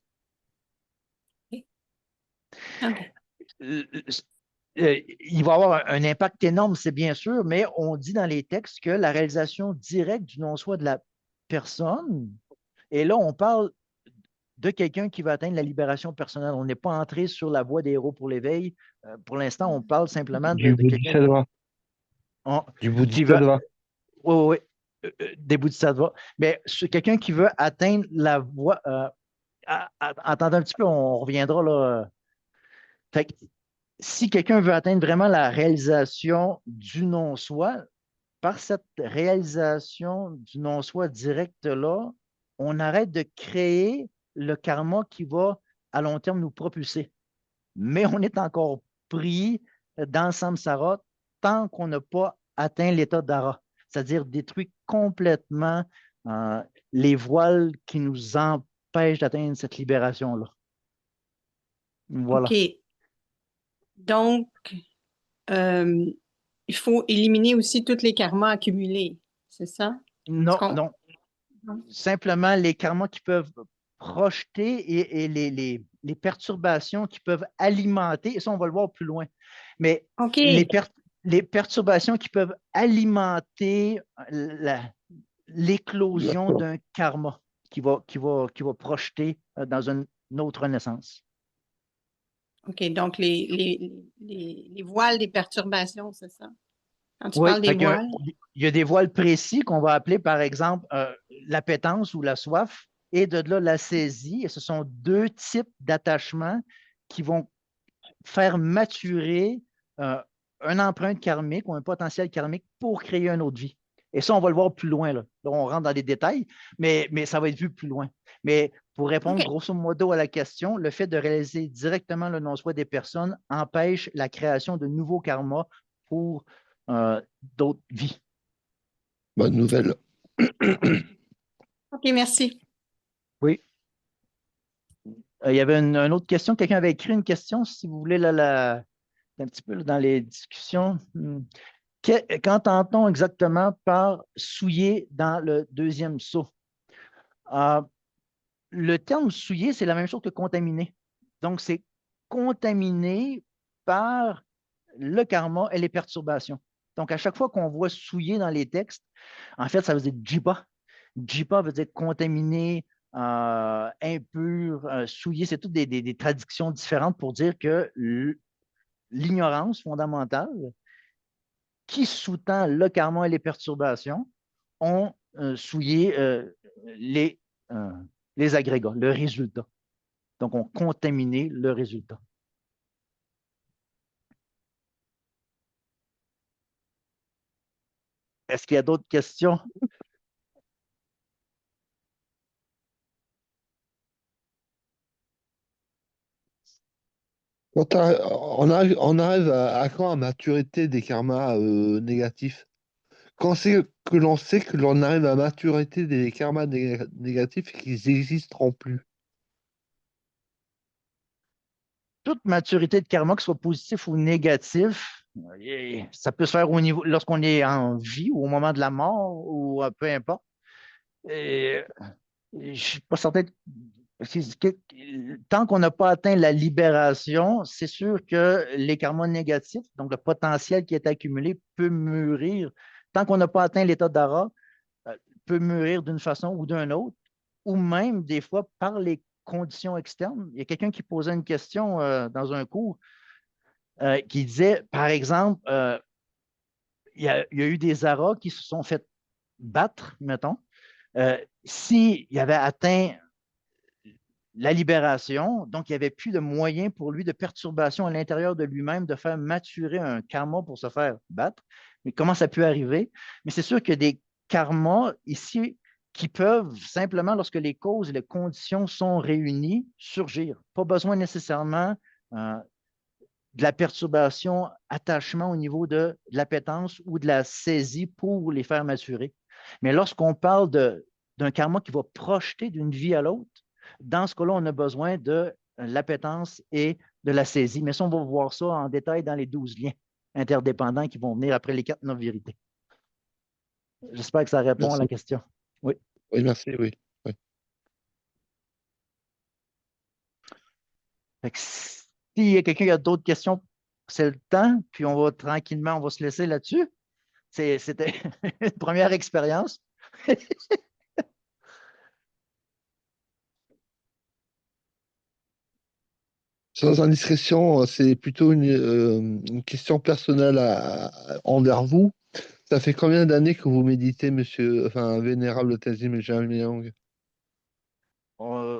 OK. Il va y avoir un impact énorme, c'est bien sûr, mais on dit dans les textes que la réalisation directe du non-soi de la personne, et là, on parle de quelqu'un qui va atteindre la libération personnelle. On n'est pas entré sur la voie des héros pour l'éveil. Pour l'instant, on parle simplement Du de quelqu'un Bodhisattva. Du qui veut. Bodhisattva. Oui, oui, des bodhisattvas. Mais quelqu'un qui veut atteindre la voie. Attendez un petit peu, on reviendra là. Fait que, si quelqu'un veut atteindre vraiment la réalisation du non-soi, par cette réalisation du non-soi direct-là, on arrête de créer le karma qui va à long terme nous propulser. Mais on est encore pris dans le samsara tant qu'on n'a pas atteint l'état d'ara, c'est-à-dire détruit complètement euh, les voiles qui nous empêche d'atteindre cette libération-là. Voilà. OK. Donc, euh, il faut éliminer aussi tous les karmas accumulés, c'est ça? Est-ce Non, qu'on- non. Non. Simplement les karmas qui peuvent projeter et les perturbations qui peuvent alimenter, et ça, on va le voir plus loin. Mais OK. les perturbations qui peuvent alimenter l'éclosion d'un karma qui va projeter dans une autre naissance. OK. Donc, les voiles des perturbations, c'est ça? Quand tu Oui, parles des fait voiles? il y a des voiles précis qu'on va appeler, par exemple, l'appétence ou la soif, et de là, la saisie. Et ce sont deux types d'attachements qui vont faire maturer euh, une empreinte karmique ou un potentiel karmique pour créer une autre vie. Et ça, on va le voir plus loin. Là, on rentre dans les détails, mais ça va être vu plus loin. Mais pour répondre OK. grosso modo à la question, le fait de réaliser directement le non-soi des personnes empêche la création de nouveaux karmas pour d'autres vies. Bonne nouvelle. OK, merci. Oui. Il y avait une autre question. Quelqu'un avait écrit une question, si vous voulez, un petit peu là, dans les discussions. Qu'entend-on exactement par souiller dans le deuxième saut? Le terme souiller, c'est la même chose que contaminer. Donc, c'est contaminé par le karma et les perturbations. Donc, à chaque fois qu'on voit souiller dans les textes, en fait, ça veut dire jipa. Jipa veut dire contaminé, impur, souillé. C'est toutes des traductions différentes pour dire que l'ignorance fondamentale qui sous-tend le karma et les perturbations ont souillé les, euh, les agrégats, le résultat. Donc, ont contaminé le résultat. Est-ce qu'il y a d'autres questions? On arrive à quand à maturité des karmas négatifs? Quand c'est que l'on sait que l'on arrive à maturité des karmas négatifs et qu'ils n'existeront plus. Toute maturité de karma, que ce soit positif ou négatif, ça peut se faire au niveau lorsqu'on est en vie ou au moment de la mort ou peu importe. Et, je ne suis pas certain. Tant qu'on n'a pas atteint la libération, c'est sûr que les karmas négatifs, donc le potentiel qui est accumulé, peut mûrir. Tant qu'on n'a pas atteint l'état d'ara, peut mûrir d'une façon ou d'une autre, ou même des fois par les conditions externes. Il y a quelqu'un qui posait une question dans un cours qui disait, par exemple, il y a eu des aras qui se sont fait battre, mettons. S'il avait atteint la libération, donc il n'y avait plus de moyen pour lui de perturbation à l'intérieur de lui-même, de faire maturer un karma pour se faire battre. Mais comment ça peut arriver? Mais c'est sûr qu'il y a des karmas ici qui peuvent simplement, lorsque les causes et les conditions sont réunies, surgir. Pas besoin nécessairement de la perturbation, attachement au niveau de l'appétence ou de la saisie pour les faire maturer. Mais lorsqu'on parle d'un karma qui va projeter d'une vie à l'autre, dans ce cas-là, on a besoin de l'appétence et de la saisie. Mais ça, on va voir ça en détail dans les 12 liens interdépendants qui vont venir après les 4 non-vérités. J'espère que ça répond à Merci. la question. Oui. Oui, merci, oui. Oui. S'il y a quelqu'un qui a d'autres questions, c'est le temps, puis on va tranquillement, on va se laisser là-dessus. C'était une première expérience. Sans indiscrétion, c'est plutôt une question personnelle envers vous. Ça fait combien d'années que vous méditez, monsieur, enfin, vénérable Tenzin Gyalme?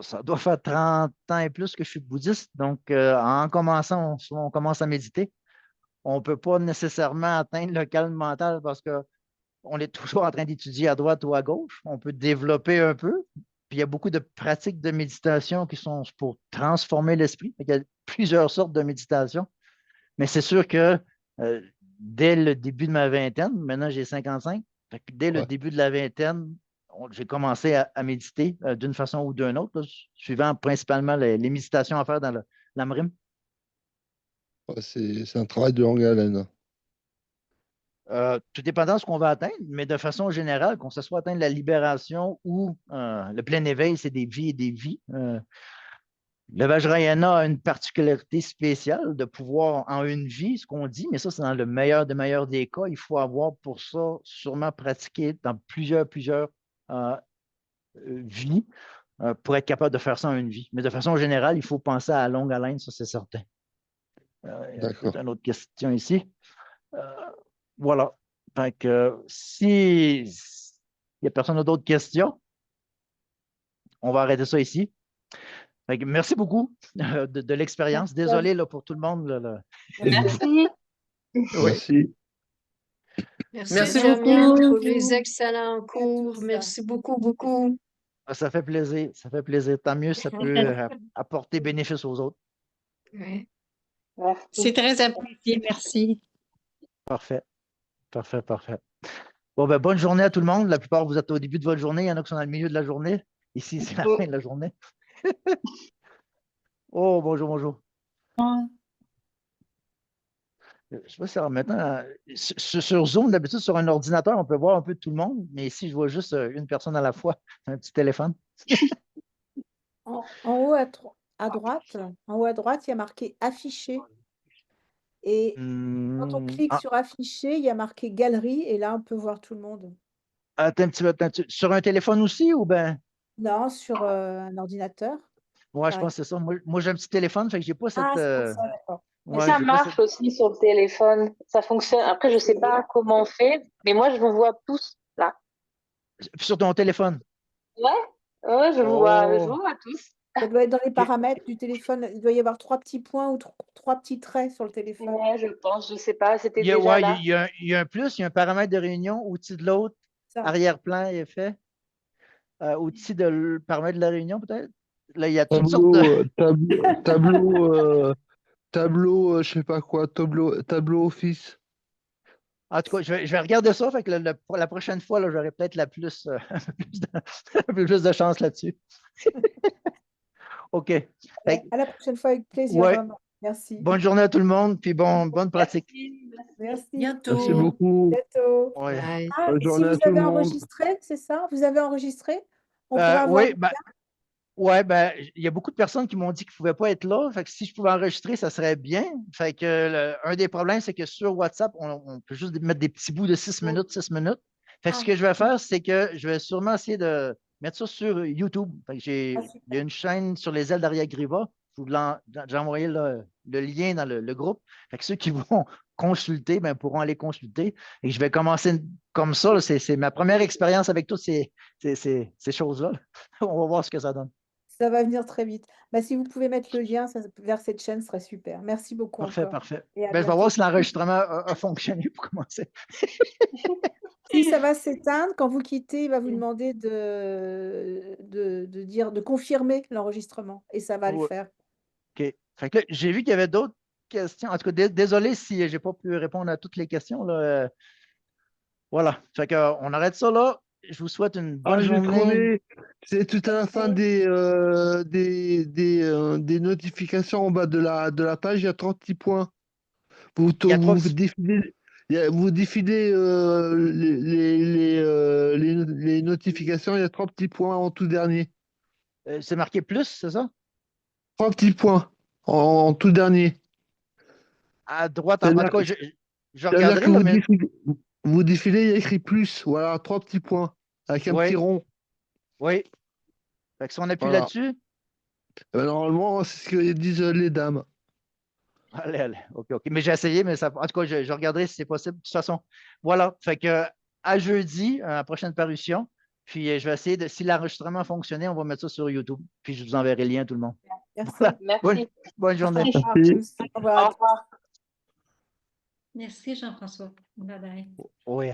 Ça doit faire 30 ans et plus que je suis bouddhiste. Donc, en commençant, on commence à méditer. On ne peut pas nécessairement atteindre le calme mental parce qu'on est toujours en train d'étudier à droite ou à gauche. On peut développer un peu. Puis il y a beaucoup de pratiques de méditation qui sont pour transformer l'esprit. Il y a plusieurs sortes de méditation. Mais c'est sûr que dès le début de ma vingtaine, maintenant j'ai 55, fait que dès le Ouais. début de la vingtaine, j'ai commencé à méditer d'une façon ou d'une autre, là, suivant principalement les méditations à faire dans l'AMRIM. Ouais, c'est un travail de longue haleine. Tout dépendant de ce qu'on va atteindre, mais de façon générale, qu'on se soit atteindre la libération ou le plein éveil, c'est des vies et des vies. Le Vajrayana a une particularité spéciale de pouvoir en une vie, ce qu'on dit, mais ça, c'est dans le meilleur des cas. Il faut avoir pour ça sûrement pratiqué dans plusieurs euh, vies pour être capable de faire ça en une vie. Mais de façon générale, il faut penser à la longue haleine, ça, c'est certain. Il y a peut-être D'accord. une autre question ici. Euh, voilà. Fait que si il n'y a personne d'autres questions, on va arrêter ça ici. Fait que merci beaucoup de l'expérience. Désolé là, pour tout le monde. Merci. Oui, Merci. Merci, Merci Jamil, beaucoup. pour les excellents cours. Merci beaucoup, beaucoup. ça fait plaisir. Ça fait plaisir. Tant mieux, ça peut apporter bénéfice aux autres. Ouais. Merci. C'est très apprécié, merci. Parfait. Parfait, parfait. Bon, ben, bonne journée à tout le monde. La plupart, vous êtes au début de votre journée. Il y en a qui sont dans le milieu de la journée. Ici, c'est la fin de la journée. Oh, bonjour, bonjour. Je ne sais pas si en mettant sur Zoom, d'habitude, sur un ordinateur, on peut voir un peu tout le monde, mais ici, je vois juste une personne à la fois, un petit téléphone. En haut à droite, en haut à droite, il y a marqué afficher. Et quand on clique Ah, sur afficher, il y a marqué galerie et là, on peut voir tout le monde. attends un petit peu, attends un petit peu. Sur un téléphone aussi ou bien? Non, sur un ordinateur. Ouais, je par pense que c'est ça. Moi, j'ai un petit téléphone, fait que j'ai pas cette. Ah, c'est pour ça, d'accord. Et Ouais, ça j'ai pas cette. marche aussi sur le téléphone. Ça fonctionne. Après, je sais pas comment on fait, mais moi, je vous vois tous là. Sur ton téléphone. Ouais, ouais, je Oh, vous vois tous. Ça doit être dans les ok. paramètres du téléphone. Il doit y avoir 3 petits points ou 3 petits traits sur le téléphone. Ouais, je pense, je sais pas, c'était Il y a, déjà ouais, là. il y a un plus, il y a un paramètre de réunion au-dessus de l'autre, Ça. arrière-plan est fait, au-dessus de le paramètre de la réunion, peut-être. Là, il y a toutes sortes de. Tableau, je sais pas quoi, tableau Office. En tout cas, je vais regarder ça. Fait que pour la prochaine fois, là, j'aurai peut-être un peu plus de chance là-dessus. OK. Fait que, À la prochaine fois, avec plaisir, ouais, vraiment. Merci. bonne journée à tout le monde, puis bonne pratique. Merci, merci. Merci. Merci Bientôt. beaucoup. Bientôt. Ouais. Bye. Ah, Bonne si journée à vous tout le avez monde. enregistré, c'est ça? Vous avez enregistré? On pourra avoir Oui, ben, ouais, ben, il y a beaucoup de personnes qui m'ont dit qu'ils ne pouvaient pas être là. Fait que si je pouvais enregistrer, ça serait bien. Fait que un des problèmes, c'est que sur WhatsApp, on peut juste mettre des petits bouts de 6 minutes, 6 minutes. Fait que ce Ah, que je vais faire, c'est que je vais sûrement essayer de mettre ça sur YouTube. Fait que ah, il y a super. une chaîne sur les ailes d'Ariel Griva. J'ai envoyé le lien dans le groupe. Fait que ceux qui vont consulter, ben, pourront aller consulter. Et je vais commencer comme ça, là. C'est ma première expérience avec toutes ces choses-là. On va voir ce que ça donne. Ça va venir très vite. Bah, si vous pouvez mettre le lien vers cette chaîne, ce serait super. Merci beaucoup Parfait, encore parfait. et à Ben, je vais bientôt. voir si l'enregistrement a fonctionné pour commencer. Si ça va s'éteindre, quand vous quittez, il va vous demander de dire, de confirmer l'enregistrement et ça va le Ouais, faire. OK. Fait que là, j'ai vu qu'il y avait d'autres questions. En tout cas, désolé si je n'ai pas pu répondre à toutes les questions, là. Voilà. Fait que, on arrête ça là. Je vous souhaite une bonne Ah, j'ai journée. trouvé. C'est tout à la fin des notifications en bas de la page, il y a 30 petits points. Il y a trois Vous petits. défilez, vous défilez les notifications, il y a 30 petits points en tout dernier. C'est marqué plus, c'est ça? 3 petits points en tout dernier. À droite, en C'est-à-dire tout cas, je c'est-à-dire que regarderai, là, mais vous défilez, il y a écrit plus. Voilà, 3 petits points avec un petit oui, rond. oui. Fait que si on appuie Voilà. là-dessus, Normalement, c'est ce que disent les dames. allez, allez. OK, OK. Mais j'ai essayé, mais ça, en tout cas, je regarderai si c'est possible. De toute façon, voilà. Fait que à jeudi, à la prochaine parution. Puis je vais essayer de, si l'enregistrement a fonctionné, on va mettre ça sur YouTube. Puis je vous enverrai le lien, tout le monde. Merci. Voilà. Merci. Bonne Au journée. revoir. Merci. Au revoir. Au revoir. Merci, Jean-François. Bye bye. Oui.